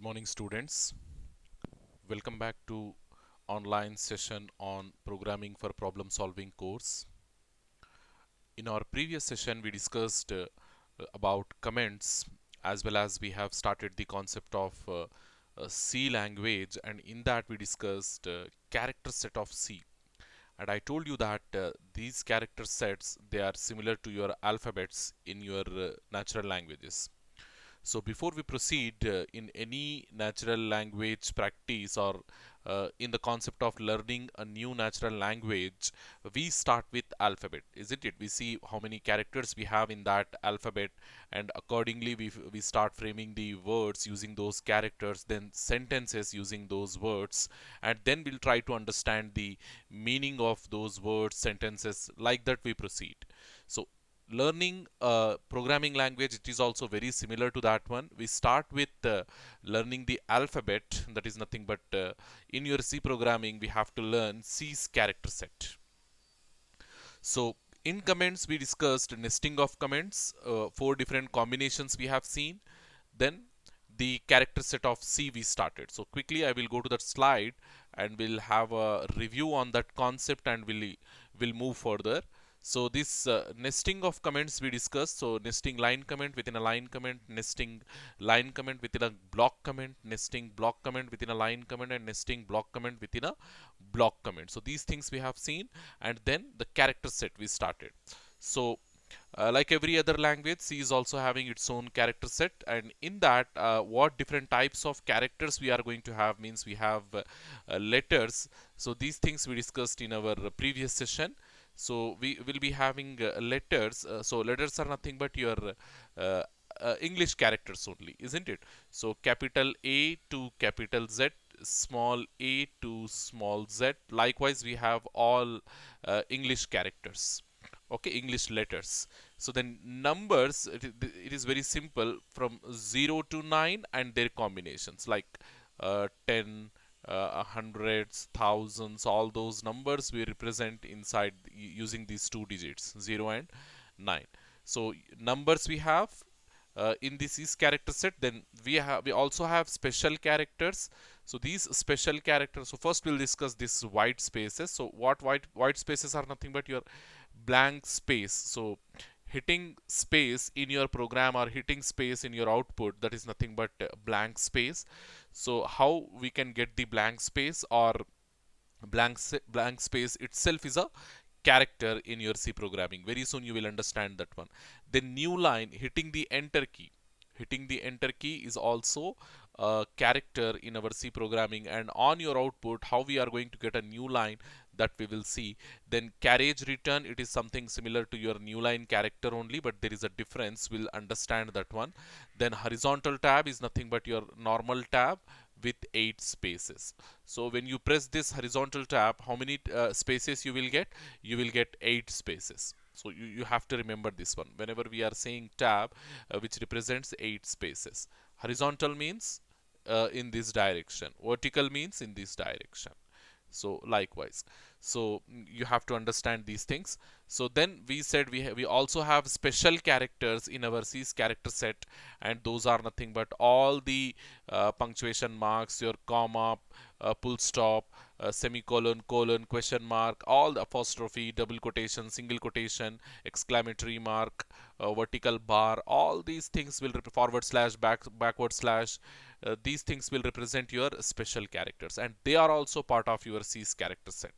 Good morning, students. Welcome back to online session on programming for problem solving course. In our previous session, we discussed about comments, as well as we have started the concept of C language, and in that we discussed character set of C. And I told you that these character sets, they are similar to your alphabets in your natural languages. So before we proceed in any natural language practice, or in the concept of learning a new natural language, we start with alphabet, isn't it? We see how many characters we have in that alphabet, and accordingly we start framing the words using those characters, then sentences using those words, and then we'll try to understand the meaning of those words, sentences. Like that we proceed. So learning a programming language, it is also very similar to that one. We start with learning the alphabet, that is nothing but in your C programming we have to learn C's character set. So in comments we discussed nesting of comments, four different combinations we have seen. Then the character set of C we started. So quickly I will go to that slide and we'll have a review on that concept, and we'll move further. So this nesting of comments we discussed. So nesting line comment within a line comment, nesting line comment within a block comment, nesting block comment within a line comment, and nesting block comment within a block comment. So these things we have seen, and then the character set we started. So like every other language, C is also having its own character set, and in that, what different types of characters we are going to have means we have letters. So these things we discussed in our previous session. So we will be having letters. So letters are nothing but your English characters only, isn't it? So capital A to capital Z, small a to small z. Likewise, we have all English characters. Okay, English letters. So then numbers, it is very simple, from 0 to 9 and their combinations, like 10, hundreds, thousands, all those numbers we represent inside using these two digits, 0 and 9. So numbers we have in this is character set. Then we also have special characters. So these special characters, so first we'll discuss this white spaces. So what white spaces are nothing but your blank space. So hitting space in your program or hitting space in your output, that is nothing but blank space. So how we can get the blank space, or blank space itself is a character in your C programming. Very soon you will understand that one. The new line, hitting the enter key. Hitting the enter key is also a character in our C programming, and on your output, how we are going to get a new line, that we will see. Then carriage return, it is something similar to your new line character only, but there is a difference. We'll understand that one. Then horizontal tab is nothing but your normal tab with 8 spaces. So when you press this horizontal tab, how many spaces you will get? You will get 8 spaces. So you have to remember this one whenever we are saying tab, which represents 8 spaces. Horizontal means in this direction, vertical means in this direction. So likewise, so you have to understand these things. So then we said we also have special characters in our C's character set, and those are nothing but all the punctuation marks, your comma, full stop, semicolon, colon, question mark, all the apostrophe, double quotation, single quotation, exclamatory mark, vertical bar, all these things will forward slash, backward slash. These things will represent your special characters, and they are also part of your C's character set.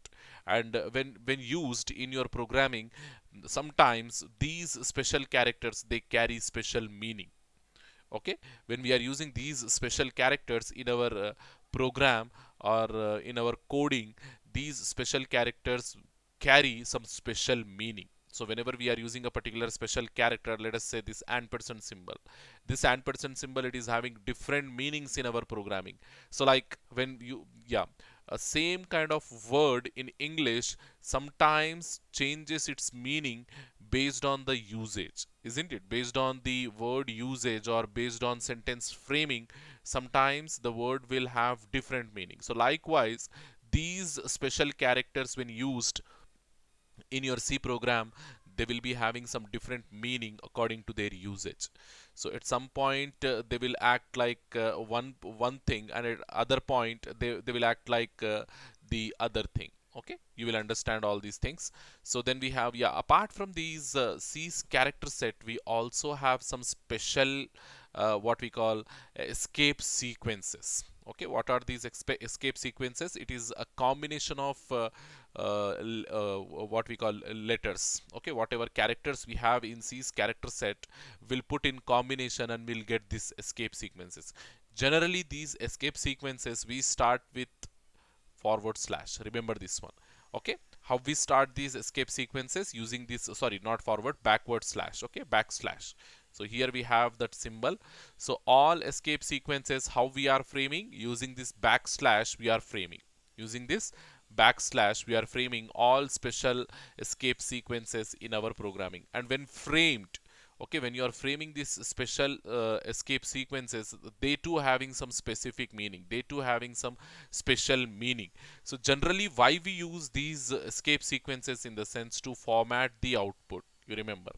And when used in your programming, sometimes these special characters, they carry special meaning. Okay, when we are using these special characters in our program, or in our coding, these special characters carry some special meaning. So whenever we are using a particular special character, let us say this ampersand symbol, this ampersand symbol, it is having different meanings in our programming. So like when you, yeah, a same kind of word in English sometimes changes its meaning based on the usage, isn't it? Based on the word usage, or based on sentence framing, sometimes the word will have different meaning. So likewise, these special characters, when used in your C program, they will be having some different meaning according to their usage. So at some point they will act like one thing, and at other point they will act like the other thing. Okay, you will understand all these things. So then we have, yeah, apart from these C's character set, we also have some special what we call escape sequences. Okay, what are these escape sequences? It is a combination of what we call letters. Okay, whatever characters we have in C's character set, will put in combination and we'll get these escape sequences. Generally, these escape sequences we start with forward slash. Remember this one. Okay, how we start these escape sequences? Using this, sorry, not forward, backward slash. Okay, backslash. So here we have that symbol. So all escape sequences, how we are framing? Using this backslash we are framing. Using this backslash we are framing all special escape sequences in our programming. And when framed, okay, when you are framing these special escape sequences, they too having some specific meaning, they too having some special meaning. So generally, why we use these escape sequences? In the sense to format the output. You remember,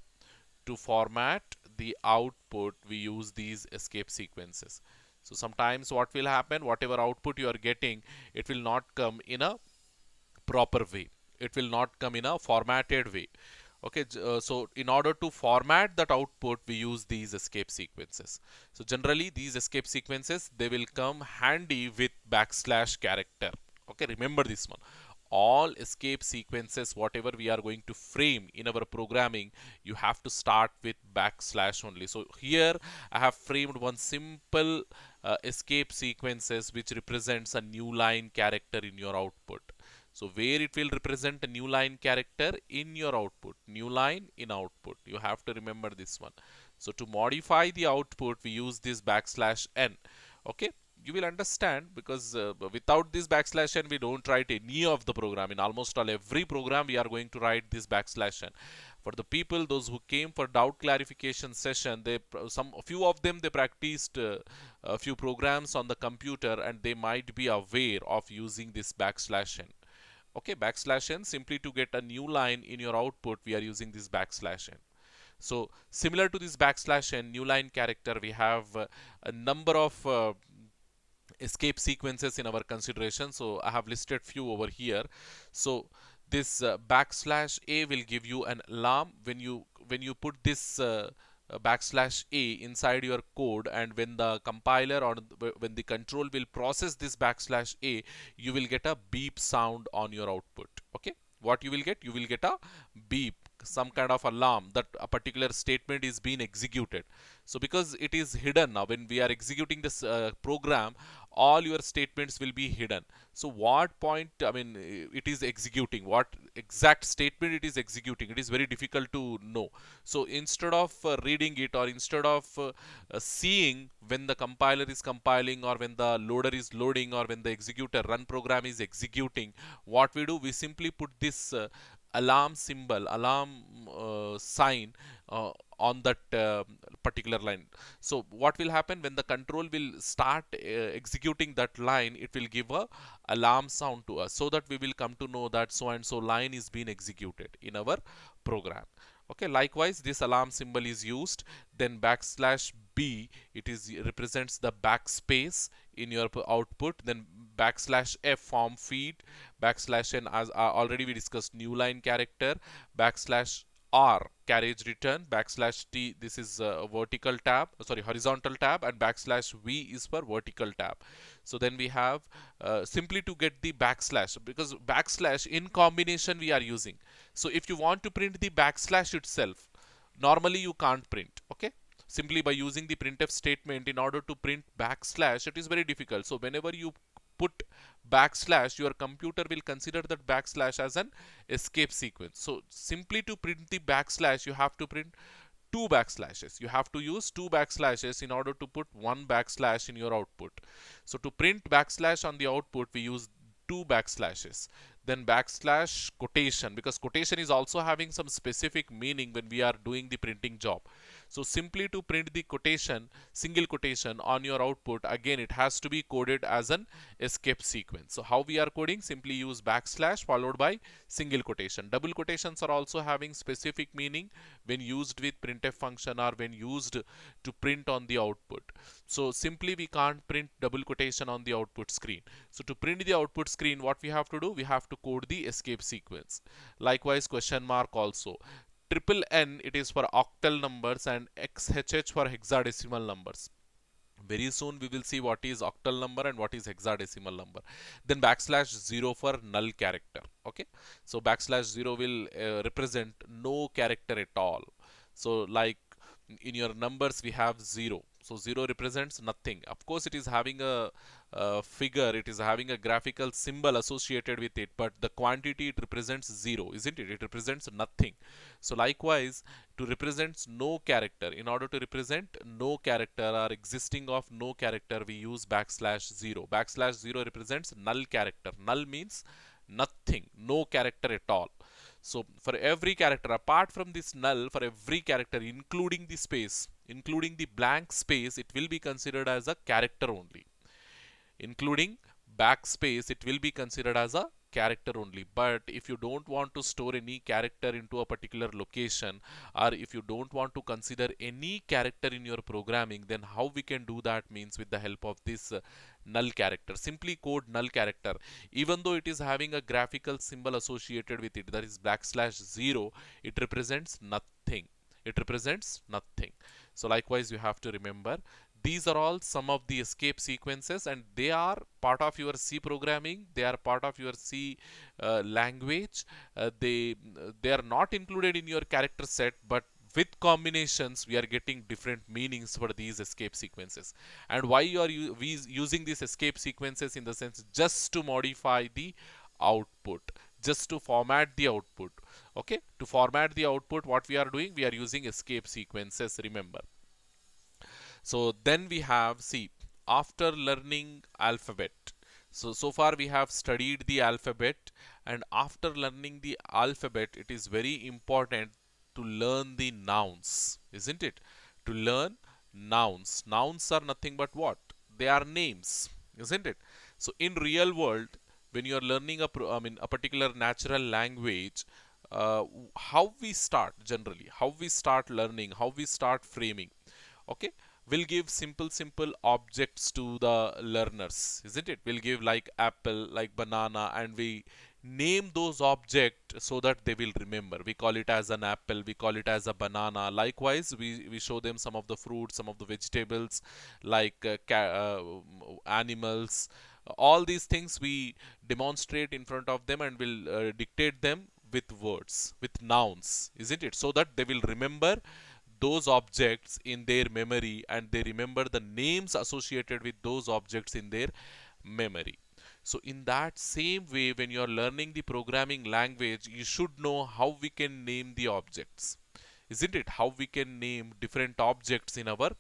to format the output we use these escape sequences. So sometimes what will happen, whatever output you are getting, it will not come in a proper way, it will not come in a formatted way. Okay, so in order to format that output, we use these escape sequences. So generally, these escape sequences, they will come handy with backslash character. Okay, remember this one. All escape sequences, whatever we are going to frame in our programming, you have to start with backslash only. So here I have framed one simple escape sequences which represents a new line character in your output. So where it will represent a new line character in your output, new line in output. You have to remember this one. So to modify the output, we use this backslash n. Okay, you will understand, because without this backslash n, we don't write any of the program. In almost all every program, we are going to write this backslash n. For the people, those who came for doubt clarification session, they a few of them, they practiced a few programs on the computer, and they might be aware of using this backslash n. Okay, backslash n, simply to get a new line in your output, we are using this backslash n. So similar to this backslash n, new line character, we have a number of escape sequences in our consideration. So I have listed few over here. So this backslash a will give you an alarm when you put this backslash a inside your code, and when the compiler or when the control will process this backslash a, you will get a beep sound on your output. Okay, what you will get? You will get a beep, some kind of alarm that a particular statement is being executed. So because it is hidden now, when we are executing this program, all your statements will be hidden. So what point, I mean, it is executing, what exact statement it is executing, it is very difficult to know. So instead of reading it, or instead of seeing when the compiler is compiling, or when the loader is loading, or when the executor run program is executing, what we do, we simply put this alarm symbol, alarm sign on that particular line. So what will happen, when the control will start executing that line, it will give a alarm sound to us, so that we will come to know that so and so line is being executed in our program. Okay, likewise, this alarm symbol is used. Then backslash b, it is represents the backspace in your output. Then backslash f, form feed. Backslash n, as already we discussed, new line character. Backslash r, carriage return. Backslash t, this is vertical tab, sorry, horizontal tab. And backslash v is for vertical tab. So then we have simply to get the backslash, because backslash in combination we are using. So if you want to print the backslash itself, normally you can't print. Okay, simply by using the printf statement, in order to print backslash, it is very difficult. So whenever you put backslash, your computer will consider that backslash as an escape sequence. So simply to print the backslash, you have to print two backslashes. You have to use two backslashes in order to put one backslash in your output. So to print backslash on the output, we use two backslashes. Then backslash quotation, because quotation is also having some specific meaning when we are doing the printing job. So simply to print the quotation, single quotation on your output, again it has to be coded as an escape sequence. So how we are coding? Simply use backslash followed by single quotation. Double quotations are also having specific meaning when used with printf function or when used to print on the output. So simply we can't print double quotation on the output screen. So to print the output screen, what we have to do? We have to code the escape sequence. Likewise, question mark also. Triple N, it is for octal numbers, and XHH for hexadecimal numbers. Very soon we will see what is octal number and what is hexadecimal number. Then backslash 0 for null character. Okay, so backslash 0 will represent no character at all. So like in your numbers we have 0, so 0 represents nothing. Of course it is having a figure, it is having a graphical symbol associated with it, but the quantity it represents 0, isn't it? It represents nothing. So likewise, to represent no character, in order to represent no character or existing of no character, we use backslash 0. Backslash 0 represents null character. Null means nothing, no character at all. So for every character, apart from this null, for every character, including the space, including the blank space, it will be considered as a character only. Including backspace, it will be considered as a character only. But if you don't want to store any character into a particular location, or if you don't want to consider any character in your programming, then how we can do that means with the help of this null character. Simply code null character. Even though it is having a graphical symbol associated with it, that is backslash 0, it represents nothing. It represents nothing. So likewise, you have to remember these are all some of the escape sequences, and they are part of your C programming. They are part of your C language. They are not included in your character set, but with combinations we are getting different meanings for these escape sequences. And why are we using these escape sequences? In the sense, just to modify the output, just to format the output. Okay, to format the output, what we are doing? We are using escape sequences, remember. So then we have, see, after learning alphabet. So far we have studied the alphabet, and after learning the alphabet, it is very important to learn the nouns, isn't it? To learn nouns. Nouns are nothing but what? They are names, isn't it? So in real world, when you are learning a particular natural language, how we start generally, how we start learning, how we start framing. Okay, we'll give simple objects to the learners, isn't it? We'll give like apple, like banana, and we name those objects so that they will remember. We call it as an apple, we call it as a banana. Likewise, we show them some of the fruits, some of the vegetables, like animals. All these things we demonstrate in front of them, and will dictate them with words, with nouns, isn't it? So that they will remember those objects in their memory, and they remember the names associated with those objects in their memory. So in that same way, when you are learning the programming language, you should know how we can name the objects, isn't it? How we can name different objects in our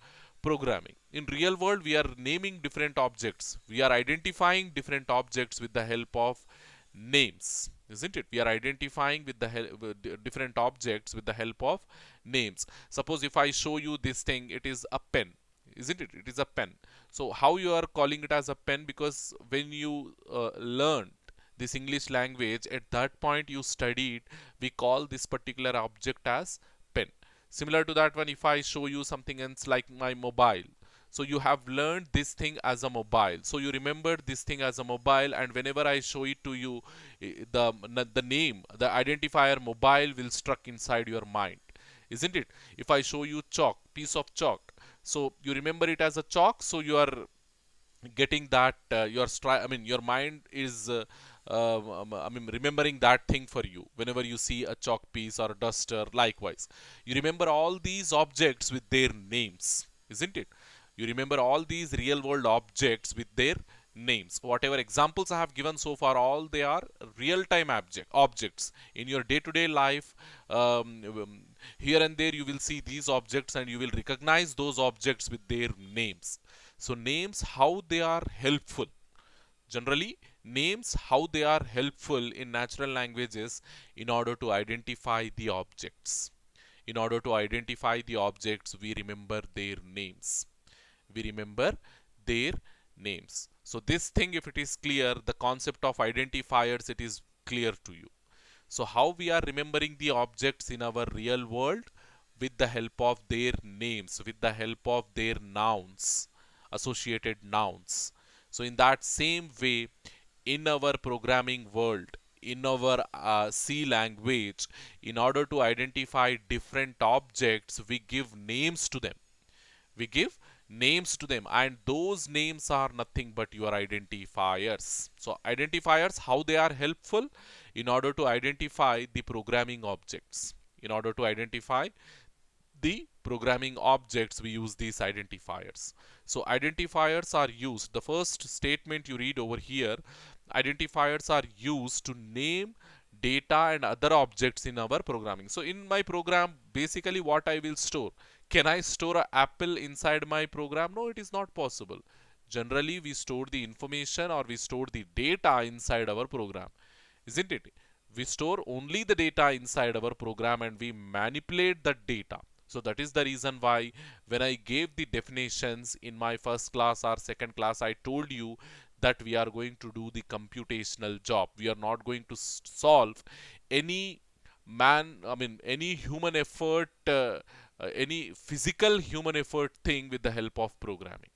programming. In real world, we are naming different objects, we are identifying different objects with the help of names, isn't it? We are identifying with the different objects with the help of names. Suppose if I show you this thing, it is a pen, isn't it? It is a pen. So how you are calling it as a pen? Because when you learned this English language, at that point you studied, we call this particular object as pen. Similar to that one, if I show you something else like my mobile, so you have learned this thing as a mobile, so you remember this thing as a mobile, and whenever I show it to you, the name, the identifier mobile will struck inside your mind, isn't it? If I show you chalk, piece of chalk, so you remember it as a chalk, so you are getting that your mind is remembering that thing for you whenever you see a chalk piece or a duster. Likewise, you remember all these objects with their names, isn't it? You remember all these real world objects with their names. Whatever examples I have given so far, all they are real time objects in your day to day life. Here and there you will see these objects, and you will recognize those objects with their names. So names, how they are helpful. Generally, names, how they are helpful in natural languages in order to identify the objects. In order to identify the objects, we remember their names. We remember their names. So this thing, if it is clear, the concept of identifiers, it is clear to you. So how we are remembering the objects in our real world? With the help of their names, with the help of their nouns, associated nouns. So in that same way, in our programming world, in our C language, in order to identify different objects, we give names to them. We give names to them, and those names are nothing but your identifiers. So identifiers, how they are helpful? In order to identify the programming objects, in order to identify the programming objects, we use these identifiers. So identifiers are used, the first statement you read over here, identifiers are used to name data and other objects in our programming. So in my program, basically what I will store, can I store an apple inside my program? No, it is not possible. Generally we store the information, or we store the data inside our program, isn't it? We store only the data inside our program, and we manipulate that data. So that is the reason why when I gave the definitions in my first class or second class, I told you that we are going to do the computational job. We are not going to solve any any human effort, any physical human effort thing with the help of programming.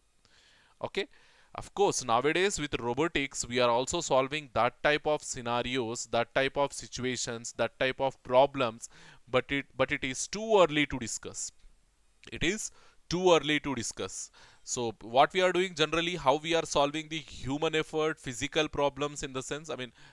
Okay. Of course, nowadays with robotics, we are also solving that type of scenarios, that type of situations, that type of problems, but it is too early to discuss. It is too early to discuss. So what we are doing generally, how we are solving the human effort physical problems, in the sense,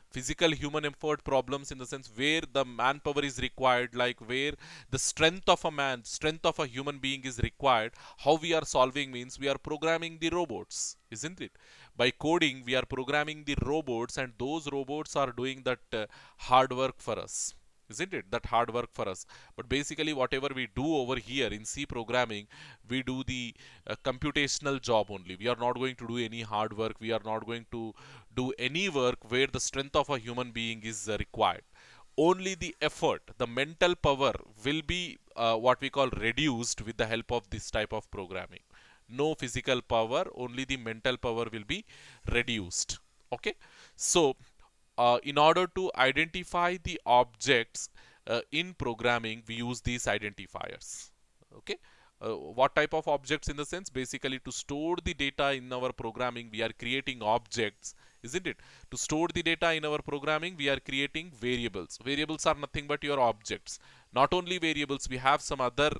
physical human effort problems in the sense where the manpower is required, like where the strength of a man, strength of a human being is required. How we are solving means, we are programming the robots, isn't it? By coding, we are programming the robots, and those robots are doing that hard work for us, isn't it? That hard work for us. But basically whatever we do over here in C programming, we do the computational job only. We are not going to do any hard work. We are not going to do any work where the strength of a human being is required. Only the effort, the mental power will be what we call reduced with the help of this type of programming. No physical power, only the mental power will be reduced. Okay. So in order to identify the objects in programming, we use these identifiers. Okay. What type of objects? In the sense, basically to store the data in our programming, we are creating objects, isn't it? To store the data in our programming, we are creating variables. Variables are nothing but your objects. Not only variables, we have some other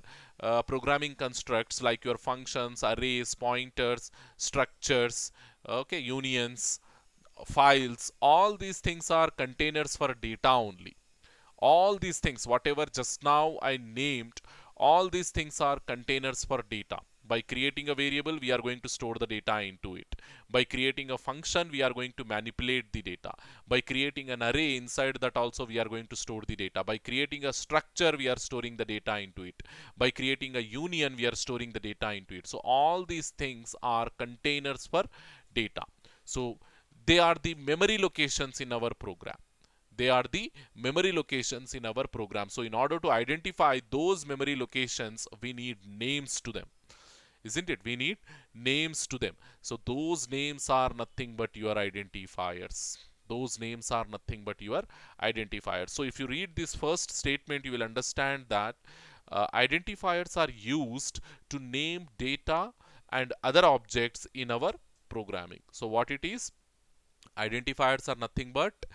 programming constructs like your functions, arrays, pointers, structures, okay, unions, files. All these things are containers for data only. All these things, whatever just now I named, all these things are containers for data. By creating a variable, we are going to store the data into it. By creating a function, we are going to manipulate the data. By creating an array, inside that also we are going to store the data. By creating a structure, we are storing the data into it. By creating a union, we are storing the data into it. So all these things are containers for data. So they are the memory locations in our program. They are the memory locations in our program. So in order to identify those memory locations, we need names to them, isn't it? We need names to them. So those names are nothing but your identifiers. Those names are nothing but your identifiers. So if you read this first statement, you will understand that identifiers are used to name data and other objects in our programming. So what it is? Identifiers are nothing but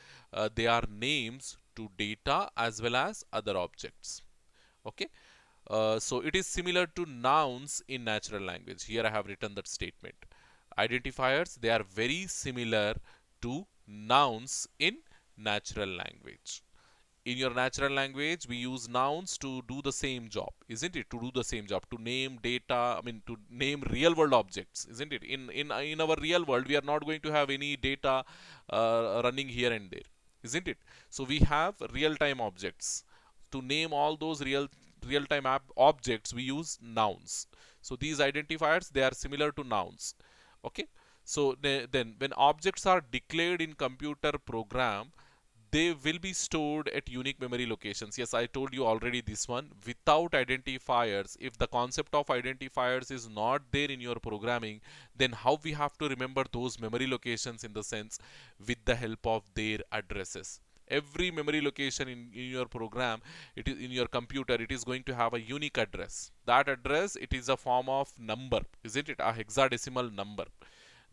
they are names to data as well as other objects. Okay. So it is similar to nouns in natural language. Here I have written that statement. Identifiers, they are very similar to nouns in natural language. In your natural language, we use nouns to do the same job, isn't it? To do the same job, to name data, to name real world objects, isn't it? In our real world, we are not going to have any data running here and there, isn't it? So we have real time objects. To name all those real time objects, we use nouns. So these identifiers, they are similar to nouns. Okay. So then when objects are declared in computer program, they will be stored at unique memory locations. Yes, I told you already this one. Without identifiers, if the concept of identifiers is not there in your programming, then how we have to remember those memory locations in the sense with the help of their addresses. Every memory location in your program, it is in your computer, it is going to have a unique address. That address, it is a form of number, isn't it? A hexadecimal number.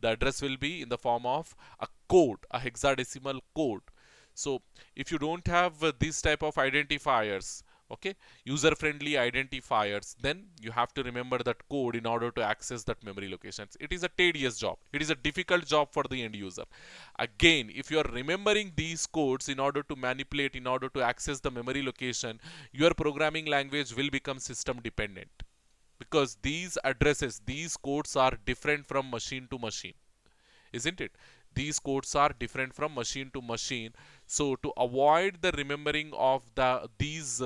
The address will be in the form of a code, a hexadecimal code. So if you don't have this type of identifiers, okay, user friendly identifiers, then you have to remember that code in order to access that memory locations. It is a tedious job, it is a difficult job for the end user. Again, if you are remembering these codes in order to manipulate, in order to access the memory location, your programming language will become system dependent, because these addresses, these codes are different from machine to machine, isn't it? These codes are different from machine to machine. So to avoid the remembering of these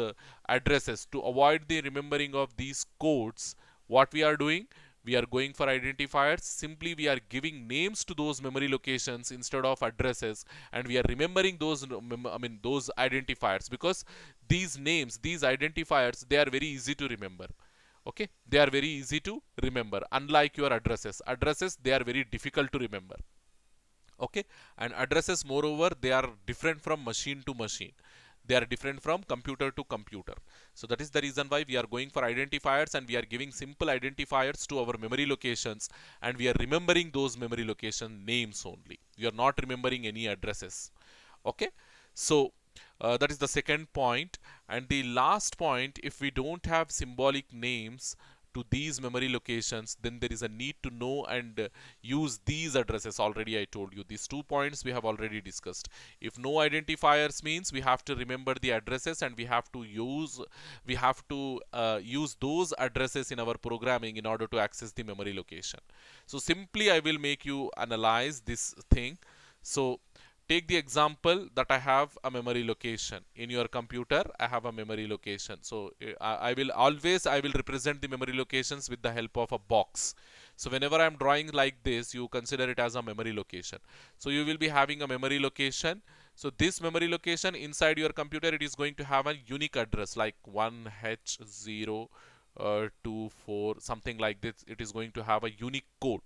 addresses, to avoid the remembering of these codes, what we are doing, we are going for identifiers. Simply we are giving names to those memory locations instead of addresses, and we are remembering those those identifiers, because these names, these identifiers, they are very easy to remember. Okay, they are very easy to remember, unlike your addresses, they are very difficult to remember. Okay, and addresses, moreover, they are different from machine to machine, they are different from computer to computer. So that is the reason why we are going for identifiers, and we are giving simple identifiers to our memory locations, and we are remembering those memory location names only, we are not remembering any addresses. Okay, so that is the second point. And the last point, if we don't have symbolic names to these memory locations, then there is a need to know and use these addresses. Already I told you these 2 points we have already discussed. If no identifiers means we have to remember the addresses, and we have to use those addresses in our programming in order to access the memory location. So simply I will make you analyze this thing. So take the example that I have a memory location in your computer. I have a memory location. So I will represent the memory locations with the help of a box. So whenever I'm drawing like this, you consider it as a memory location. So you will be having a memory location. So this memory location inside your computer, it is going to have a unique address like 1H0 24, something like this. It is going to have a unique code.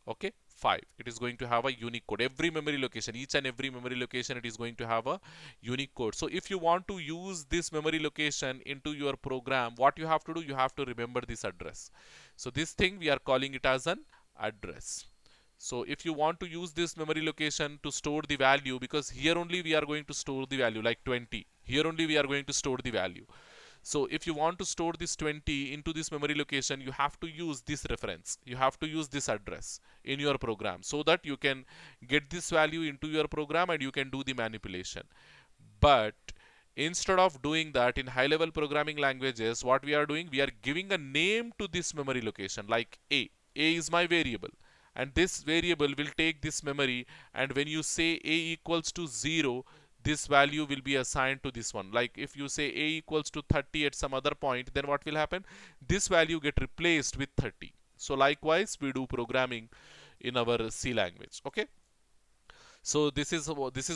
Okay, 5, it is going to have a unique code. Every memory location, each and every memory location, it is going to have a unique code. So if you want to use this memory location into your program, what you have to do, you have to remember this address. So this thing we are calling it as an address. So if you want to use this memory location to store the value, because here only we are going to store the value like 20, here only we are going to store the value. So if you want to store this 20 into this memory location, you have to use this reference. You have to use this address in your program, so that you can get this value into your program and you can do the manipulation. But instead of doing that in high level programming languages, what we are doing, we are giving a name to this memory location like A. A is my variable, and this variable will take this memory, and when you say A equals to 0, this value will be assigned to this one. Like if you say A equals to 30 at some other point, then what will happen, this value get replaced with 30. So likewise we do programming in our C language. Okay, so this is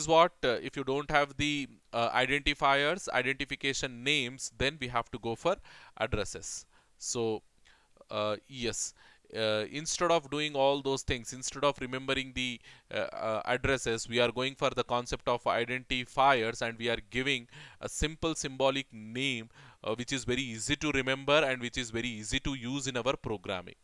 what if you don't have the identifiers, identification names, then we have to go for addresses. So yes, instead of doing all those things, instead of remembering the addresses, we are going for the concept of identifiers, and we are giving a simple symbolic name which is very easy to remember and which is very easy to use in our programming.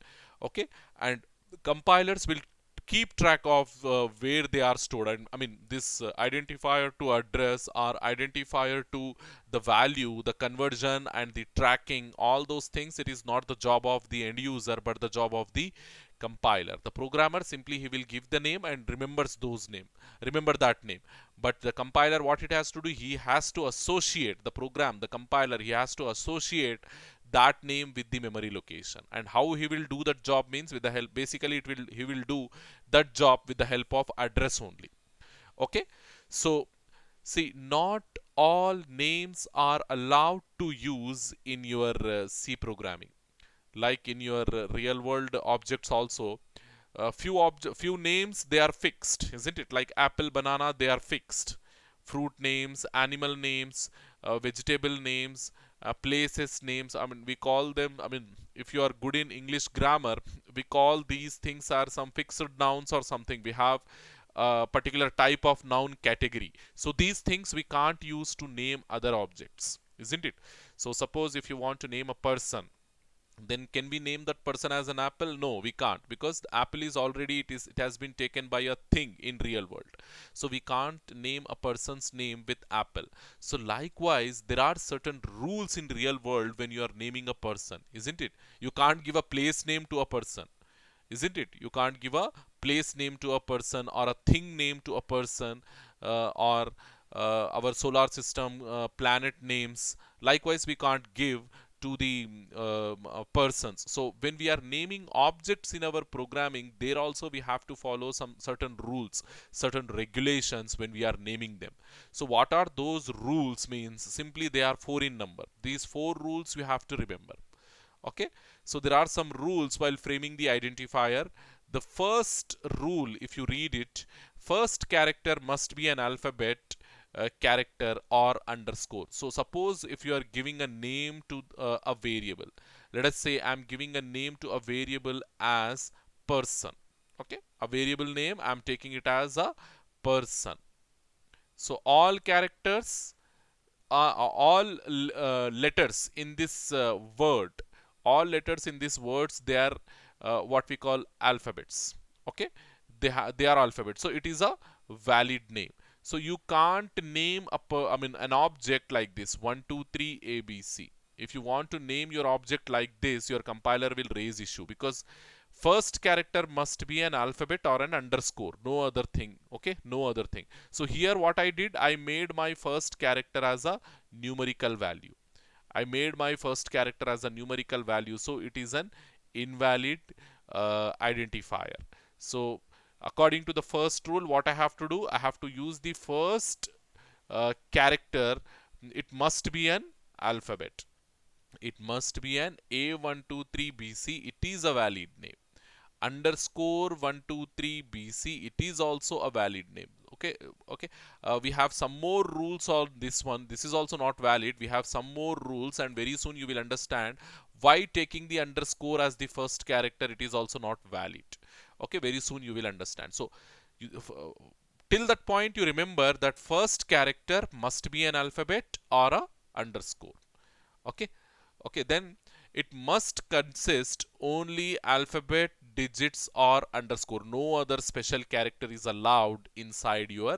Okay, and compilers will keep track of where they are stored. And I mean, this identifier to address or identifier to the value, the conversion and the tracking, all those things, it is not the job of the end user but the job of the compiler. The programmer, simply he will give the name and remember that name. But the compiler, what it has to do, he has to associate, the program, the compiler, he has to associate that name with the memory location. And how he will do that job means with the help, basically he will do that job with the help of address only. Okay, so see, not all names are allowed to use in your C programming. Like in your real world objects also, few names, they are fixed, isn't it? Like apple, banana, they are fixed. fruit names, animal names, vegetable names, places names. I mean, we call them, I mean, if you are good in English grammar, we call these things are some fixed nouns or something. We have a particular type of noun category. So these things we can't use to name other objects, isn't it? So suppose if you want to name a person, then can we name that person as an apple? No, we can't, because the apple is already, it has been taken by a thing in real world. So we can't name a person's name with apple. So likewise, there are certain rules in real world when you are naming a person, isn't it? You can't give a place name to a person, isn't it? You can't give a place name to a person or a thing name to a person, or our solar system planet names. Likewise, we can't give to the persons. So when we are naming objects in our programming, there also we have to follow some certain rules, certain regulations when we are naming them. So what are those rules? Means simply they are four in number. These four rules we have to remember. Okay, so there are some rules while framing the identifier. The first rule, if you read it, first character must be an alphabet character or underscore. So suppose if you are giving a name to a variable, let us say I'm giving a name to a variable as person. Okay, a variable name, I'm taking it as a person. So all characters, all letters in this word, all letters in these words, they are what we call alphabets. Okay, they are alphabets, so it is a valid name. So you can't name I mean an object like this 1 2 3 ABC. If you want to name your object like this, your compiler will raise issue, because first character must be an alphabet or an underscore, no other thing. Okay, no other thing. So here what I did, I made my first character as a numerical value. I made my first character as a numerical value, so it is an invalid identifier. So according to the first rule, what I have to do, I have to use the first character. It must be an alphabet. It must be an A123BC. It is a valid name. Underscore 123BC, it is also a valid name. Okay, okay. We have some more rules on this one. This is also not valid. We have some more rules, and very soon you will understand why taking the underscore as the first character, it is also not valid. Okay, very soon you will understand. So you, till that point, you remember that first character must be an alphabet or a underscore. Okay, okay, then it must consist only alphabet, digits or underscore. No other special character is allowed inside your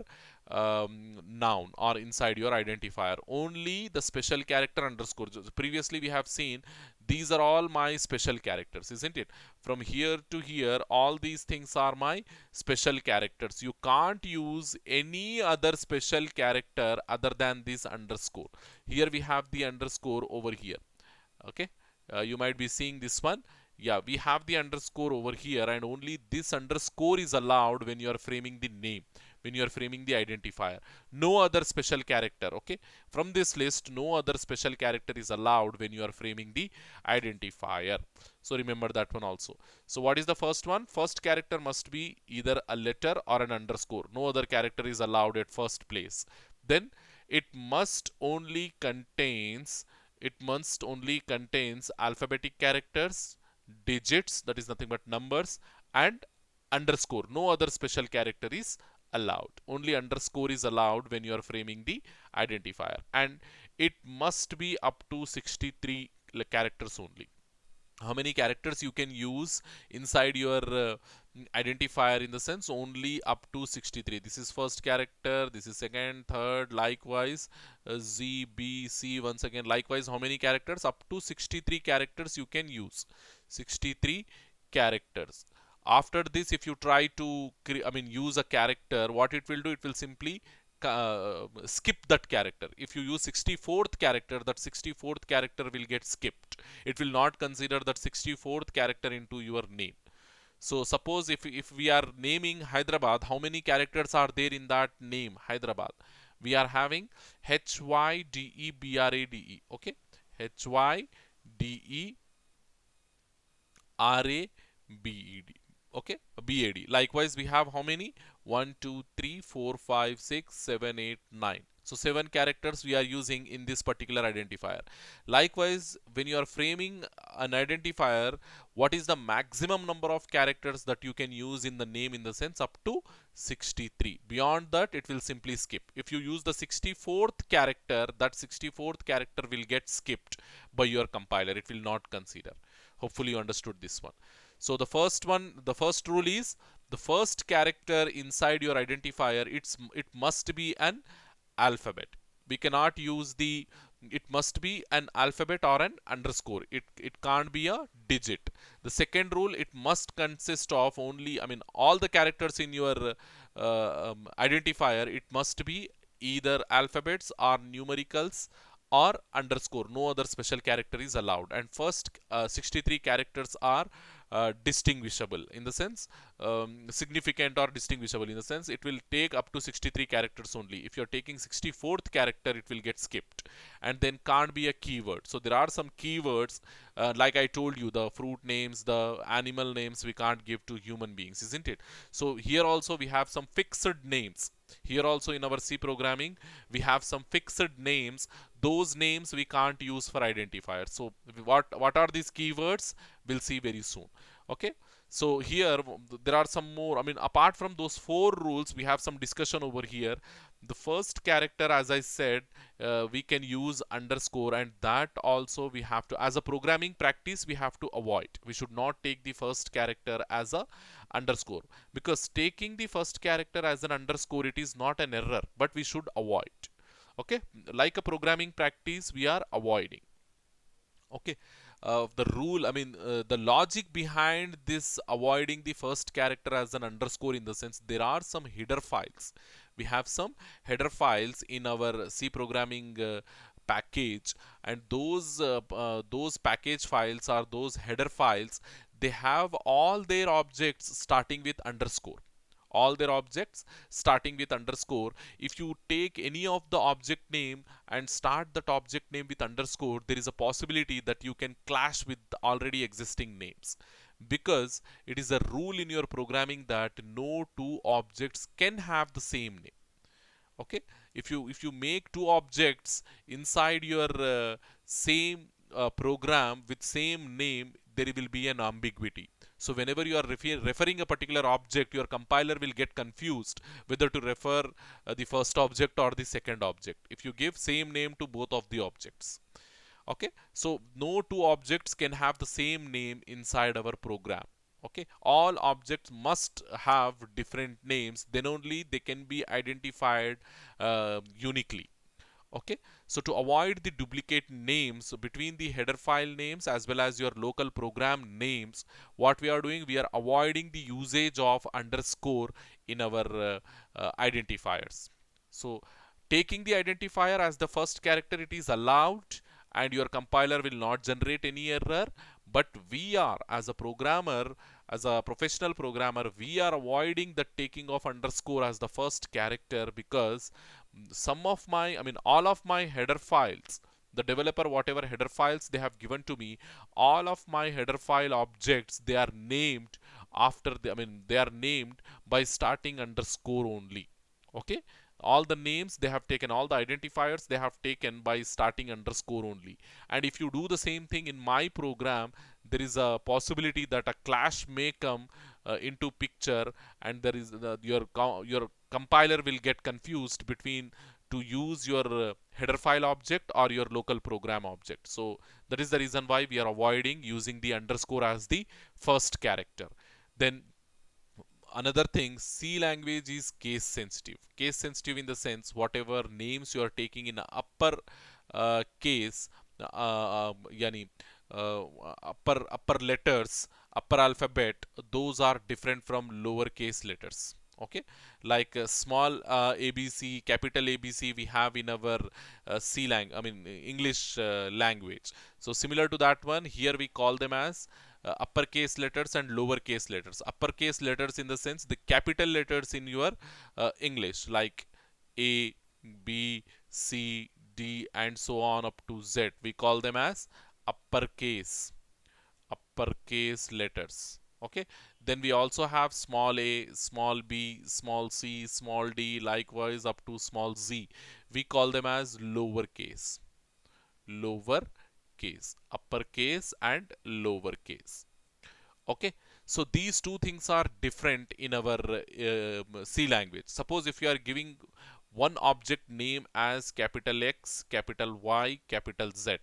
noun or inside your identifier. Only the special character underscore. Previously we have seen these are all my special characters, isn't it? From here to here, all these things are my special characters. You can't use any other special character other than this underscore. Here we have the underscore over here. Okay, you might be seeing this one. Yeah, we have the underscore over here, and only this underscore is allowed when you are framing the name, when you are framing the identifier. No other special character. Okay, from this list, no other special character is allowed when you are framing the identifier. So remember that one also. So what is the first one? First character must be either a letter or an underscore. No other character is allowed at first place. Then it must only contains, it must only contains alphabetic characters, digits, that is nothing but numbers, and underscore. No other special character is allowed. Only underscore is allowed when you are framing the identifier, and it must be up to 63 characters only. How many characters you can use inside your identifier? In the sense, only up to 63. This is first character, this is second, third, likewise Z, B, C. Once again, likewise, how many characters? Up to 63 characters you can use. 63 characters. After this, if you try to use a character, what it will do, it will simply skip that character. If you use 64th character, that 64th character will get skipped. It will not consider that 64th character into your name. So suppose if we are naming Hyderabad, how many characters are there in that name Hyderabad? We are having HYDEBRADE. Okay, HYDEBRADE. Okay, BAD. Likewise, we have how many? 1, 2, 3, 4, 5, 6, 7, 8, 9. So 7 characters we are using in this particular identifier. Likewise, when you are framing an identifier, what is the maximum number of characters that you can use in the name, in the sense up to 63. Beyond that, it will simply skip. If you use the 64th character, that 64th character will get skipped by your compiler. It will not consider. Hopefully you understood this one. So the first one, the first rule is the first character inside your identifier, it must be an alphabet. We cannot use the, it must be an alphabet or an underscore. It can't be a digit. The second rule, it must consist of only, I mean, all the characters in your identifier, it must be either alphabets or numericals or underscore. No other special character is allowed. And first 63 characters are distinguishable, in the sense significant or distinguishable, in the sense it will take up to 63 characters only. If you're taking 64th character, it will get skipped, and then can't be a keyword. So there are some keywords, like I told you, the fruit names, the animal names we can't give to human beings, isn't it? So here also we have some fixed names. Here also in our C programming, we have some fixed names. Those names we can't use for identifiers. So what are these keywords? We'll see very soon. Okay. So here there are some more. I mean, apart from those 4 rules, we have some discussion over here. The first character, as I said, we can use underscore, and that also we have to, as a programming practice, we have to avoid. We should not take the first character as a underscore, because taking the first character as an underscore, it is not an error, but we should avoid. Okay, like a programming practice, we are avoiding. Okay, the rule, I mean, the logic behind this avoiding the first character as an underscore, in the sense there are some header files. We have some header files in our C programming package, and those package files, are those header files. They have all their objects starting with underscore. All their objects starting with underscore. If you take any of the object name and start that object name with underscore, there is a possibility that you can clash with the already existing names, because it is a rule in your programming that no two objects can have the same name. Okay, if you make two objects inside your same program with same name, there will be an ambiguity. So whenever you are referring a particular object, your compiler will get confused whether to refer the first object or the second object if you give same name to both of the objects. Okay, so no two objects can have the same name inside our program. Okay, all objects must have different names, then only they can be identified uniquely. Okay, so to avoid the duplicate names between the header file names as well as your local program names, what we are doing, we are avoiding the usage of underscore in our identifiers. So taking the identifier as the first character, it is allowed, and your compiler will not generate any error. But we are, as a programmer, as a professional programmer, we are avoiding the taking of underscore as the first character, because some of my, I mean, all of my header files, the developer, whatever header files they have given to me, all of my header file objects, they are named after the, I mean, they are named by starting underscore only. Okay, all the names they have taken, all the identifiers they have taken by starting underscore only. And if you do the same thing in my program, there is a possibility that a clash may come into picture, and there is your compiler will get confused between to use your header file object or your local program object. So that is the reason why we are avoiding using the underscore as the first character. Then another thing, C language is case sensitive. Case sensitive in the sense, whatever names you are taking in upper case, yani upper letters, upper alphabet, those are different from lower case letters. Okay, like small ABC, capital ABC, we have in our I mean English language. So similar to that one, here we call them as uppercase letters and lowercase letters. Uppercase letters in the sense the capital letters in your English, like A, B, C, D, and so on up to Z. We call them as uppercase uppercase letters. Okay, Then we also have small a, small b, small c, small d, likewise up to small z. We call them as lowercase. Lowercase, uppercase and lowercase. Okay, so these two things are different in our C language. Suppose if you are giving one object name as capital X, capital Y, capital Z,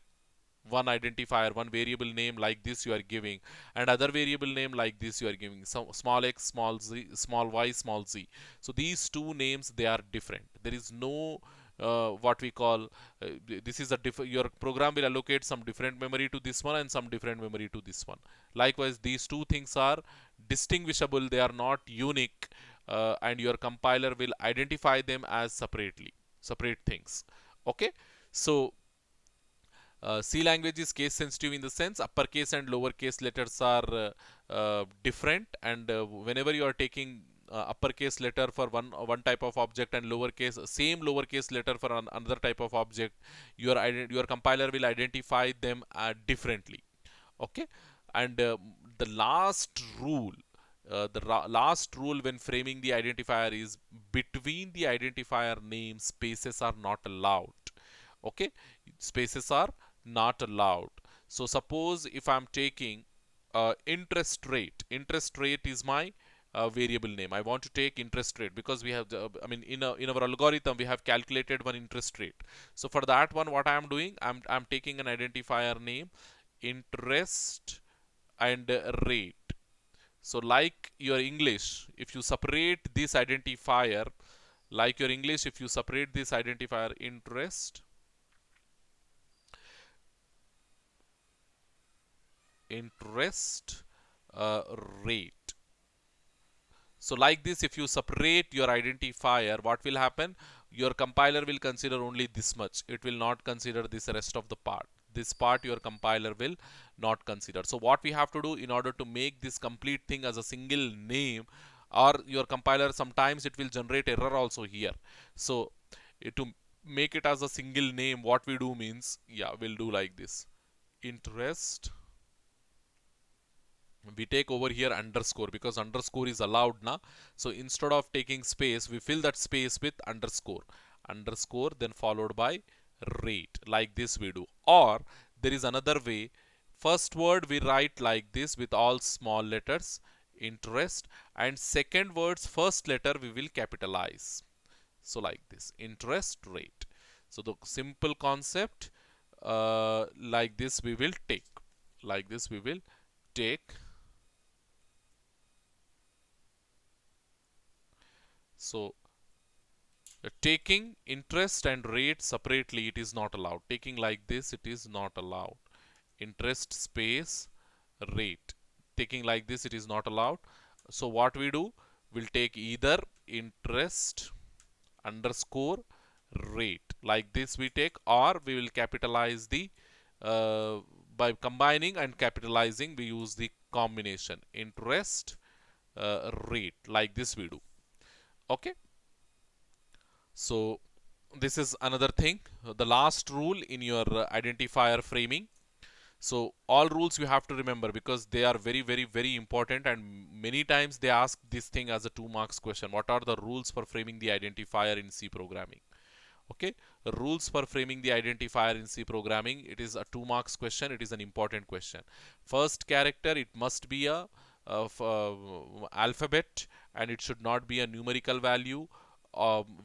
one identifier, one variable name like this you are giving, and other variable name like this you are giving, so small x, small z, small y, small z. So these two names, they are different. There is no what we call this is a your program will allocate some different memory to this one and some different memory to this one. Likewise, these two things are distinguishable, they are not unique, and your compiler will identify them as separate things. Okay, so C language is case sensitive in the sense uppercase and lowercase letters are different, and whenever you are taking uppercase letter for one type of object and lowercase same lowercase letter for another type of object, your compiler will identify them differently. Okay, and the last rule last rule when framing the identifier is between the identifier name spaces are not allowed. Okay, spaces are not allowed. So suppose if I'm taking interest rate is my variable name. I want to take interest rate because we have I mean in our algorithm we have calculated one interest rate. So for that one, what I am doing, I'm taking an identifier name interest and rate. So like your English, if you separate this identifier, like your English, if you separate this identifier interest uh, rate. So like this, if you separate your identifier, what will happen? Your compiler will consider only this much. It will not consider this rest of the part. This part your compiler will not consider. So what we have to do in order to make this complete thing as a single name, or your compiler sometimes it will generate error also here. So to make it as a single name, what we do means, yeah, we'll do like this. Interest, we take over here underscore because underscore is allowed now. So instead of taking space, we fill that space with underscore then followed by rate, like this we do. Or there is another way, first word we write like this with all small letters interest, and second word's first letter we will capitalize. So like this, interest rate. So the simple concept, like this we will take, like this we will take. So taking interest and rate separately, it is not allowed. Taking like this, it is not allowed. Interest space rate. Taking like this, it is not allowed. So what we do, we'll take either interest underscore rate. Like this we take, or we will capitalize the uh, by combining and capitalizing, we use the combination interest rate. Like this we do. Okay. So this is another thing, the last rule in your identifier framing. So all rules you have to remember because they are very important, and many times they ask this thing as a 2 marks question. What are the rules for framing the identifier in C programming? Okay, rules for framing the identifier in C programming, it is a 2 marks question, it is an important question. First character, it must be a alphabet, and it should not be a numerical value.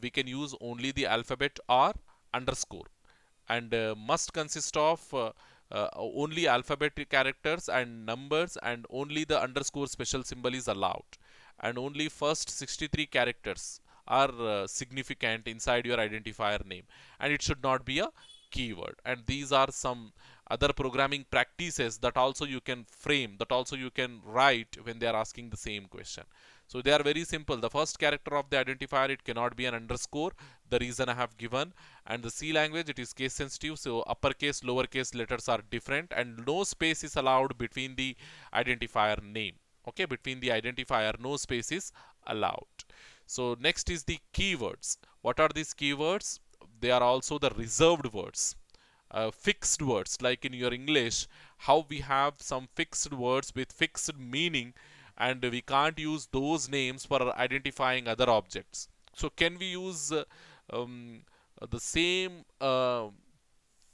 We can use only the alphabet or underscore, and must consist of only alphabetic characters and numbers, and only the underscore special symbol is allowed, and only first 63 characters are significant inside your identifier name, and it should not be a keyword. And these are some other programming practices that also you can frame, that also you can write when they are asking the same question. So they are very simple. The first character of the identifier, it cannot be an underscore, the reason I have given. And the C language, it is case sensitive, so uppercase lowercase letters are different, and no space is allowed between the identifier name. Okay, between the identifier no space is allowed. So next is the keywords. What are these keywords? They are also the reserved words, fixed words, like in your English how we have some fixed words with fixed meaning, and we can't use those names for identifying other objects. So can we use um, the same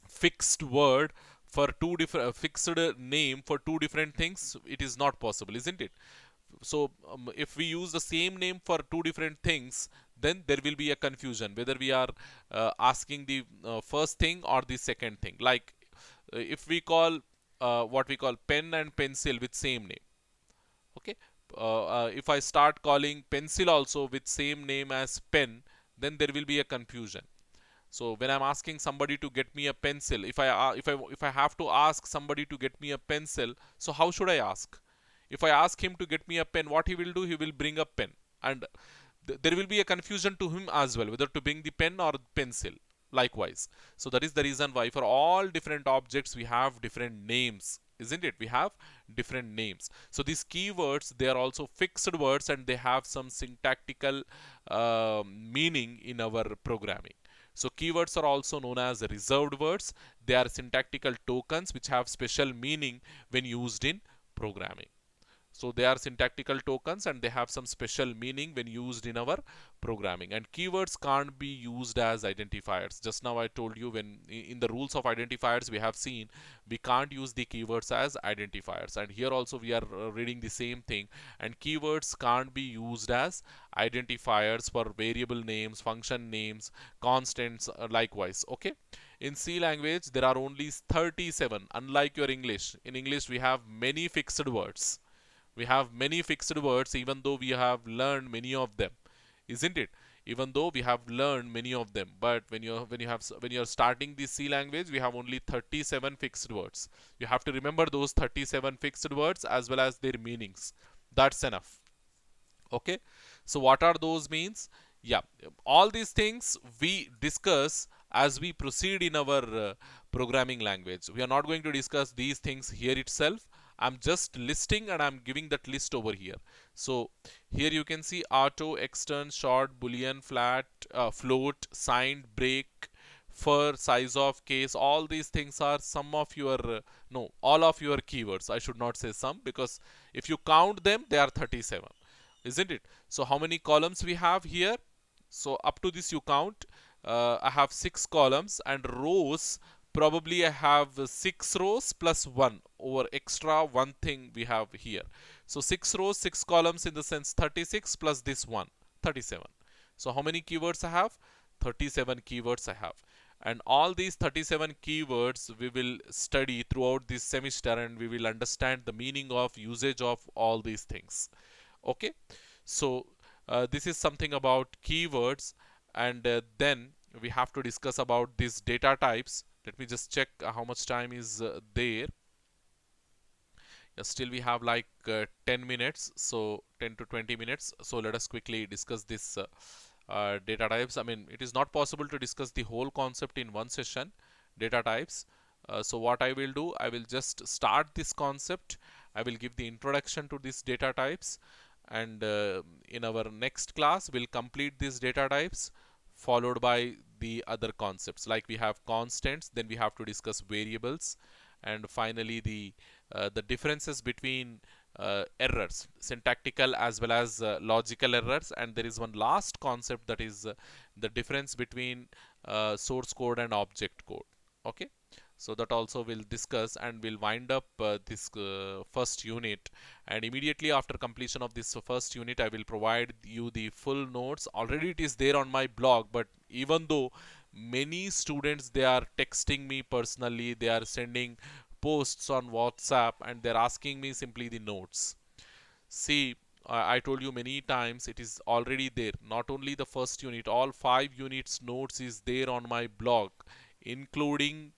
fixed word for two different fixed name for two different things? It is not possible, isn't it? So if we use the same name for two different things, then there will be a confusion whether we are asking the first thing or the second thing. Like if we call what we call pen and pencil with same name, okay, if I start calling pencil also with same name as pen, then there will be a confusion. So when I'm asking somebody to get me a pencil, if I have to ask somebody to get me a pencil, so how should I ask? If I ask him to get me a pen, what he will do, he will bring a pen, and there will be a confusion to him as well whether to bring the pen or pencil. Likewise, so that is the reason why for all different objects we have different names, isn't it? We have different names. So these keywords, they are also fixed words and they have some syntactical meaning in our programming. So keywords are also known as reserved words. They are syntactical tokens which have special meaning when used in programming. So they are syntactical tokens and they have some special meaning when used in our programming. And keywords can't be used as identifiers. Just now I told you, when in the rules of identifiers we have seen we can't use the keywords as identifiers, and here also we are reading the same thing. And keywords can't be used as identifiers for variable names, function names, constants, likewise. Okay, in C language there are only 37, unlike your English. In English we have many fixed words. We have many fixed words, even though we have learned many of them, isn't it? Even though we have learned many of them, but when you're starting the C language, we have only 37 fixed words. You have to remember those 37 fixed words as well as their meanings. That's enough. Okay, so what are those means? Yeah, all these things we discuss as we proceed in our programming language. We are not going to discuss these things here itself. I'm just listing and I'm giving that list over here. So here you can see auto, extern, short, boolean, flat, float, signed, break, for, size of, case. All these things are some of your no, all of your keywords. I should not say some, because if you count them they are 37, isn't it? So how many columns we have here? So up to this you count. I have 6 columns, and rows, probably I have 6 rows plus 1 over extra one thing we have here. So 6 rows, 6 columns, in the sense 36 plus this one, 37. So how many keywords I have? 37 keywords I have. And all these 37 keywords we will study throughout this semester, and we will understand the meaning of usage of all these things. Okay, so this is something about keywords. And then we have to discuss about these data types. Let me just check how much time is there. Yeah, still we have like 10 minutes, so 10 to 20 minutes. So let us quickly discuss this data types. I mean, it is not possible to discuss the whole concept in one session. Data types. So what I will do, I will just start this concept. I will give the introduction to these data types, and in our next class we'll complete these data types, followed by the other concepts. Like we have constants, then we have to discuss variables, and finally the differences between errors, syntactical as well as logical errors. And there is one last concept, that is the difference between source code and object code. Okay, so that also we'll discuss, and we'll wind up this first unit. And immediately after completion of this first unit, I will provide you the full notes. Already it is there on my blog, but even though many students, they are texting me personally, they are sending posts on WhatsApp, and they're asking me simply the notes. See, I told you many times, it is already there. Not only the first unit, all 5 units notes is there on my blog, including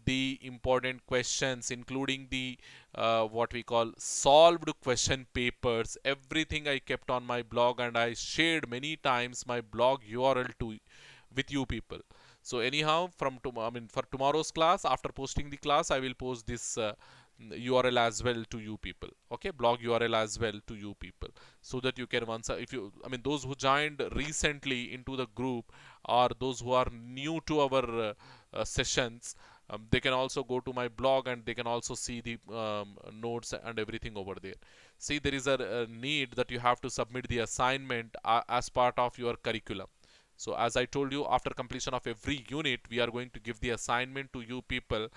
the important questions, including the what we call solved question papers. Everything I kept on my blog, and I shared many times my blog URL to with you people. So anyhow, I mean, for tomorrow's class, after posting the class, I will post this URL as well to you people. Okay, blog URL as well to you people, so that you can once, if you, I mean, those who joined recently into the group, or those who are new to our sessions, they can also go to my blog, and they can also see the notes and everything over there. See, there is a need that you have to submit the assignment as part of your curriculum. So as I told you, after completion of every unit, we are going to give the assignment to you people,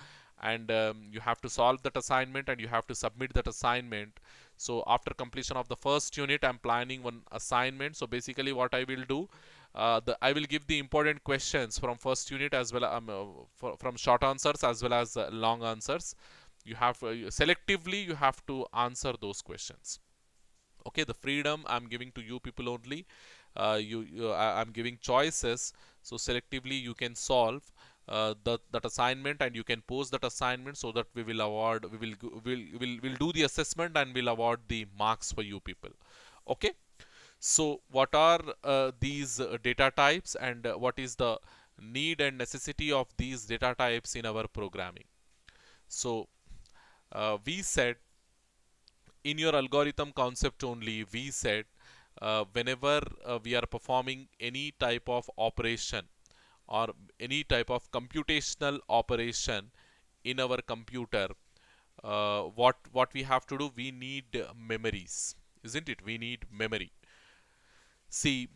and you have to solve that assignment and you have to submit that assignment. So after completion of the first unit, I'm planning one assignment. So basically what I will do, I will give the important questions from first unit as well, from short answers as well as long answers. You have selectively you have to answer those questions. Okay, the freedom I'm giving to you people only. I'm giving choices, so selectively you can solve that assignment, and you can post that assignment, so that we will award, we'll do the assessment and we'll award the marks for you people. Okay, so what are these data types, and what is the need and necessity of these data types in our programming? So we said, in your algorithm concept only, we said whenever we are performing any type of operation or any type of computational operation in our computer, what we have to do, we need memories, isn't it? We need memory. See,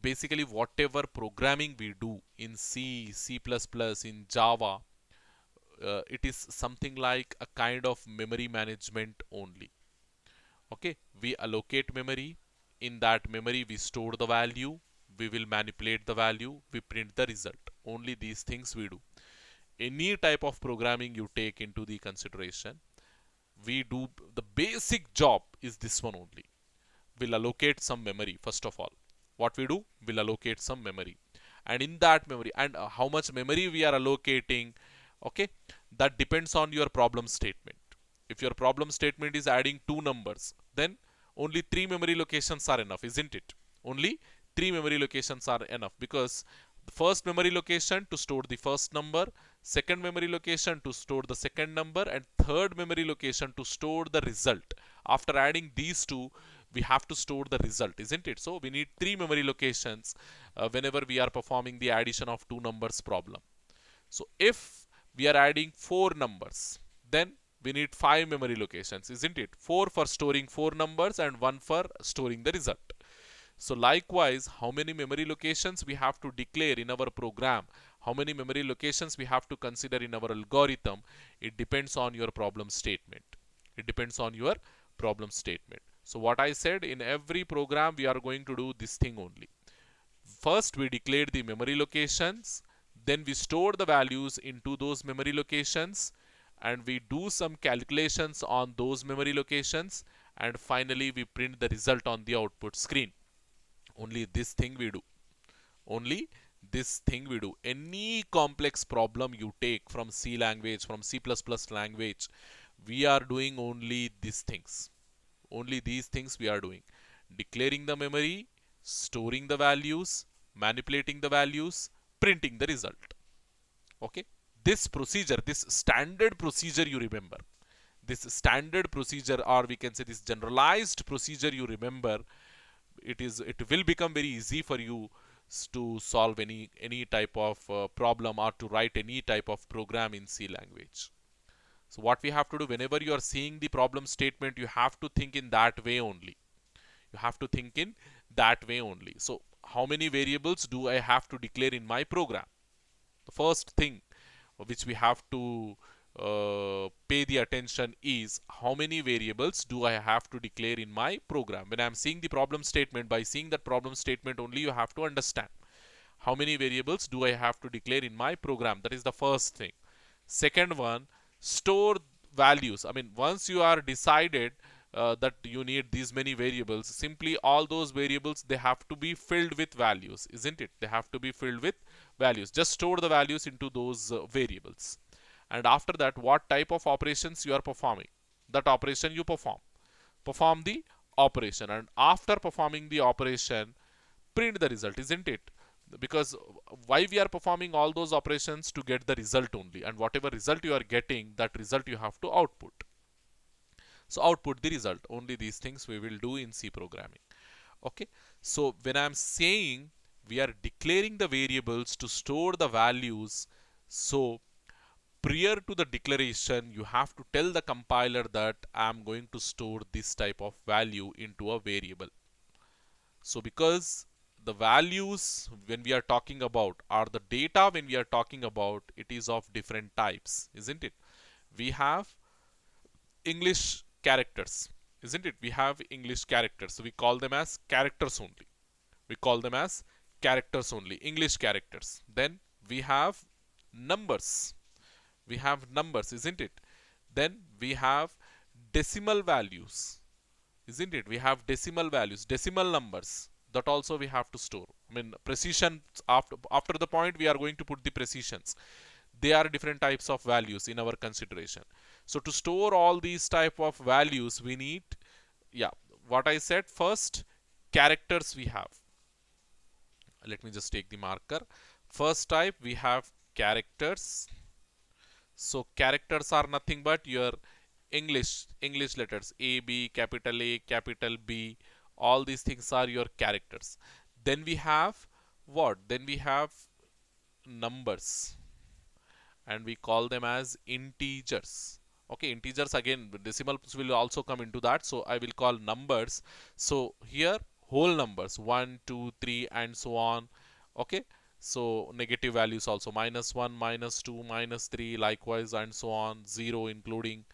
basically whatever programming we do in C, C++, in Java, it is something like a kind of memory management only. Okay, we allocate memory. In that memory we store the value, we will manipulate the value, we print the result. Only these things we do. Any type of programming you take into the consideration, we do the basic job is this one only. We'll allocate some memory. First of all, what we do, we'll allocate some memory, and in that memory, and how much memory we are allocating, okay, that depends on your problem statement. If your problem statement is adding two numbers, then only three memory locations are enough, isn't it? Only three memory locations are enough, because the first memory location to store the first number, second memory location to store the second number, and third memory location to store the result. After adding these two, we have to store the result, isn't it? So we need three memory locations whenever we are performing the addition of two numbers problem. So if we are adding four numbers, then we need five memory locations, isn't it? Four for storing four numbers and one for storing the result. So likewise, how many memory locations we have to declare in our program, how many memory locations we have to consider in our algorithm, it depends on your problem statement. It depends on your problem statement. So what I said, in every program we are going to do this thing only. First we declare the memory locations, then we store the values into those memory locations, and we do some calculations on those memory locations, and finally we print the result on the output screen. Only this thing we do. Only this thing we do. Any complex problem you take from C language, from C++ language, we are doing only these things. Only these things we are doing. Declaring the memory, storing the values, manipulating the values, printing the result. Okay. This procedure, this standard procedure you remember. This standard procedure, or we can say this generalized procedure you remember, it will become very easy for you to solve any type of problem, or to write any type of program in C language. So what we have to do, whenever you are seeing the problem statement, you have to think in that way only. You have to think in that way only. So how many variables do I have to declare in my program? The first thing which we have to pay the attention is, how many variables do I have to declare in my program? When I'm seeing the problem statement, by seeing that problem statement only, you have to understand how many variables do I have to declare in my program. That is the first thing. Second one, store values. I mean, once you are decided that you need these many variables, simply all those variables, they have to be filled with values, isn't it? They have to be filled with values. Just store the values into those variables. And after that, what type of operations you are performing, that operation you perform the operation, and after performing the operation, print the result, isn't it? Because why we are performing all those operations? To get the result only, and whatever result you are getting, that result you have to output. So output the result. Only these things we will do in C programming. Okay, so when I'm saying we are declaring the variables to store the values, so prior to the declaration, you have to tell the compiler that I'm going to store this type of value into a variable. So because the values when we are talking about, or the data when we are talking about, it is of different types, isn't it? We have English characters, isn't it? We have English characters. So we call them as characters only. We call them as characters only, English characters. Then we have numbers. We have numbers, isn't it? Then we have decimal values, isn't it? We have decimal values, decimal numbers, that also we have to store. I mean, precision, after the point we are going to put the precisions. They are different types of values in our consideration. So to store all these type of values, we need, yeah, what I said first, characters we have. Let me just take the marker. First type we have characters. So characters are nothing but your English letters, A, B, capital A, capital B. All these things are your characters. Then we have what? Then we have numbers, and we call them as integers. Okay, integers, again decimals will also come into that, so I will call numbers. So here whole numbers 1, 2, 3 and so on. Okay, so negative values also -1, -2, -3, likewise and so on, 0 including.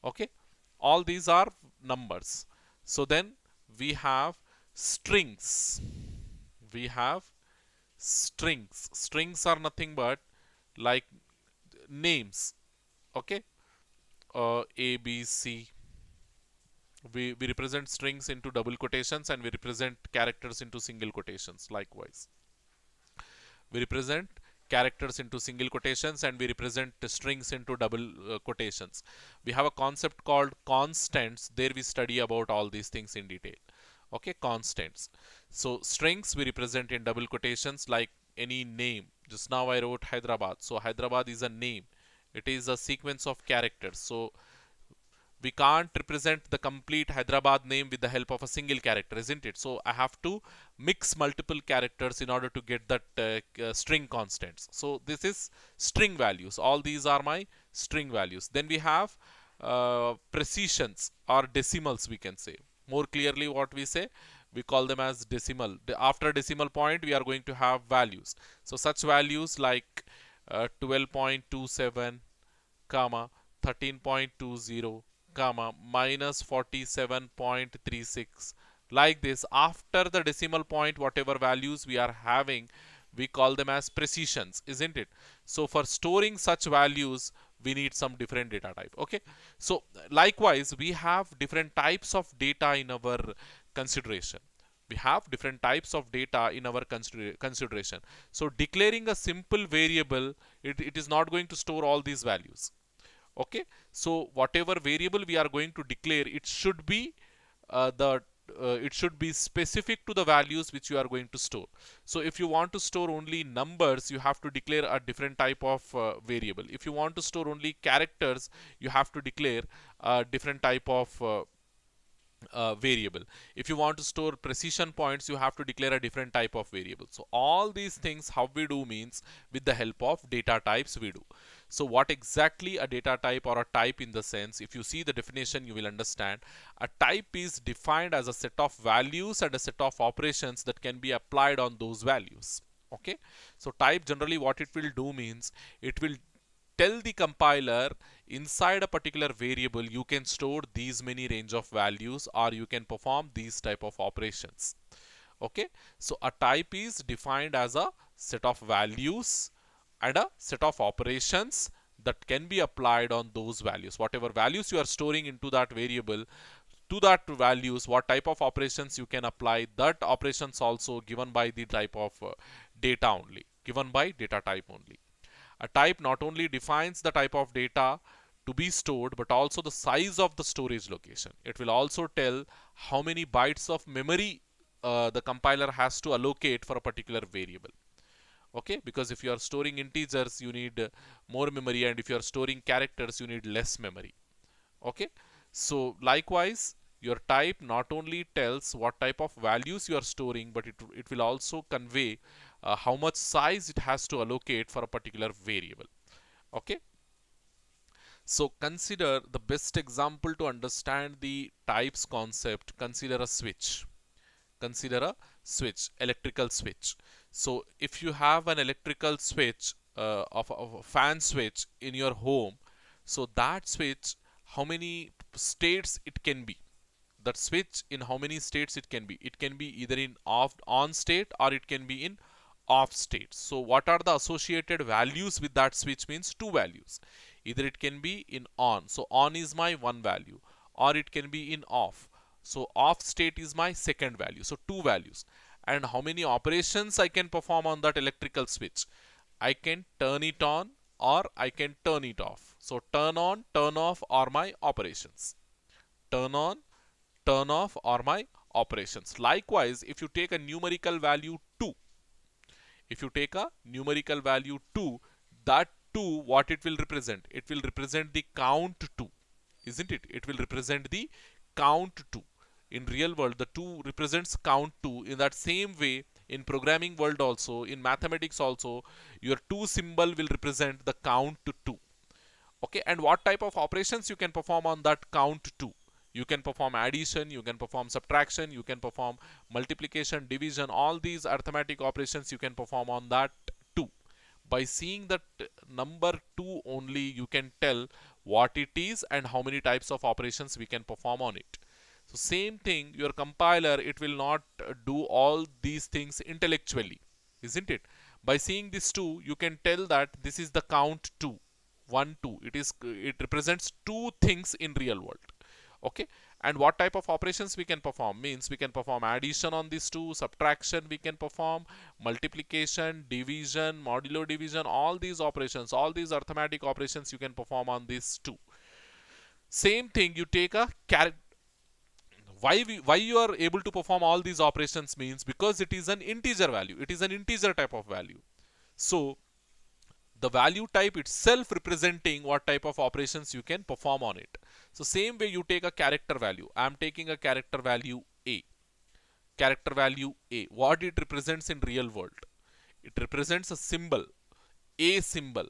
Okay, all these are numbers. So then we have strings. We have strings are nothing but like names. Okay, A, B, C. We represent strings into double quotations, and we represent characters into single quotations. Likewise, we represent characters into single quotations, and we represent strings into double quotations. We have a concept called constants. There we study about all these things in detail. Okay, constants. So strings we represent in double quotations, like any name. Just now I wrote Hyderabad. So Hyderabad is a name. It is a sequence of characters. So we can't represent the complete Hyderabad name with the help of a single character, isn't it? So I have to mix multiple characters in order to get that string constants. So this is string values. All these are my string values. Then we have precisions or decimals, we can say. More clearly, what we say, we call them as decimal. After decimal point, we are going to have values. So such values like 12.27, comma 13.20, comma minus 47.36. Like this, after the decimal point, whatever values we are having, we call them as precisions, isn't it? So for storing such values, we need some different data type. Okay, so likewise we have different types of data in our consideration. We have different types of data in our consideration. So declaring a simple variable, it is not going to store all these values. Okay, so whatever variable we are going to declare, it should be the it should be specific to the values which you are going to store. So if you want to store only numbers, you have to declare a different type of variable. If you want to store only characters, you have to declare a different type of variable. If you want to store precision points, you have to declare a different type of variable. So all these things, how we do means with the help of data types we do. So what exactly a data type or a type in the sense, if you see the definition, you will understand. A type is defined as a set of values and a set of operations that can be applied on those values. Okay, so type generally what it will do means, it will tell the compiler inside a particular variable you can store these many range of values, or you can perform these type of operations. Okay, so a type is defined as a set of values and a set of operations that can be applied on those values. Whatever values you are storing into that variable, to that values what type of operations you can apply, that operations also given by the type of data only, given by data type only. A type not only defines the type of data to be stored, but also the size of the storage location. It will also tell how many bytes of memory the compiler has to allocate for a particular variable. Okay, because if you are storing integers, you need more memory, and if you are storing characters, you need less memory. Okay, so likewise, your type not only tells what type of values you are storing, but it will also convey how much size it has to allocate for a particular variable. Okay, So consider the best example to understand the types concept. Consider a switch. Consider a switch, electrical switch. So if you have an electrical switch of a fan switch in your home, so that switch, how many states it can be? That switch, in how many states it can be? It can be either in off on state or it can be in off state. So what are the associated values with that switch? Means two values. Either it can be in on, so on is my one value, or it can be in off, so off state is my second value. So two values. And how many operations I can perform on that electrical switch? I can turn it on or I can turn it off. So turn on, turn off are my operations. Turn on, turn off are my operations. Likewise, if you take a numerical value 2, if you take a numerical value 2, that 2, what it will represent? It will represent the count 2, isn't it? It will represent the count 2. In real world, the 2 represents count 2. In that same way, in programming world also, in mathematics also, your 2 symbol will represent the count 2. Okay, and what type of operations you can perform on that count 2? You can perform addition, you can perform subtraction, you can perform multiplication, division, all these arithmetic operations you can perform on that 2. By seeing that number 2 only, you can tell what it is and how many types of operations we can perform on it. So same thing, your compiler, it will not do all these things intellectually, isn't it? By seeing this 2, you can tell that this is the count 2. 1 2, it represents two things in real world. Okay, and what type of operations we can perform? Means we can perform addition on these two, subtraction we can perform, multiplication, division, modulo division, all these operations, all these arithmetic operations you can perform on these two. Same thing, you take a why you are able to perform all these operations? Means because it is an integer value, it is an integer type of value. So the value type itself representing what type of operations you can perform on it. So same way you take a character value. I am taking a character value A. Character value A. What it represents in real world? It represents a symbol, A symbol.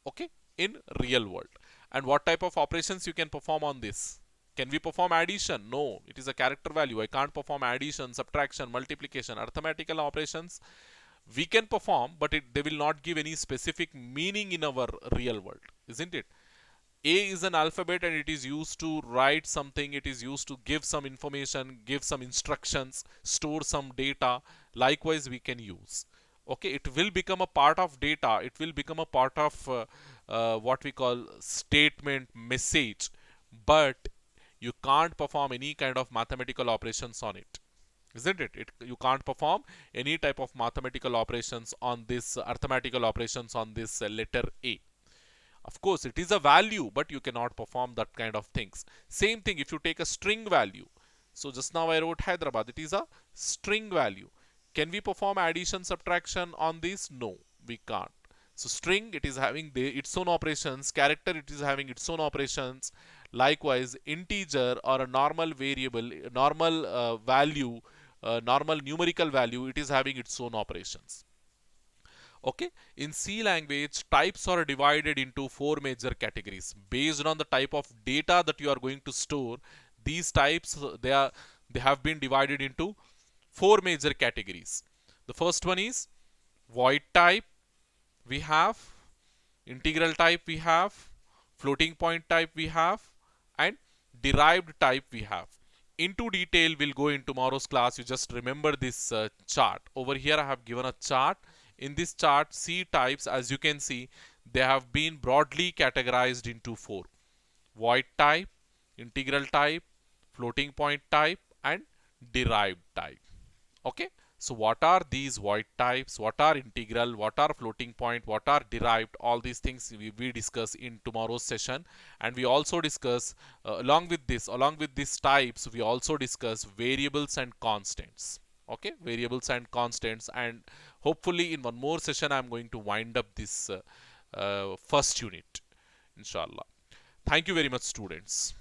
Okay, in real world. And what type of operations you can perform on this? Can we perform addition? No, it is a character value. I can't perform addition, subtraction, multiplication, arithmetical operations we can perform, but they will not give any specific meaning in our real world, isn't it? A is an alphabet and it is used to write something, it is used to give some information, give some instructions, store some data. Likewise, we can use. Okay, it will become a part of data, it will become a part of what we call statement message, but you can't perform any kind of mathematical operations on it, isn't it? You can't perform any type of mathematical operations on this, arithmetical operations on this letter A. Of course, it is a value, but you cannot perform that kind of things. Same thing if you take a string value. So just now I wrote Hyderabad, it is a string value. Can we perform addition, subtraction on this? No, we can't. So string, it is having its own operations. Character, it is having its own operations. Likewise, integer or a normal variable, normal value, normal numerical value, it is having its own operations. Okay, in C language, types are divided into four major categories based on the type of data that you are going to store. These types, they have been divided into four major categories. The first one is void type, we have integral type, we have floating point type, we have, and derived type we have. Into detail we'll go in tomorrow's class. You just remember this chart. Over here I have given a chart. In this chart, C types, as you can see, they have been broadly categorized into four: void type, integral type, floating point type, and derived type. Okay, so what are these void types, what are integral, what are floating point, what are derived? All these things we discuss in tomorrow's session. And we also discuss along with these types, we also discuss variables and constants. Okay, variables and constants, and hopefully in one more session I'm going to wind up this first unit, inshallah. Thank you very much, students.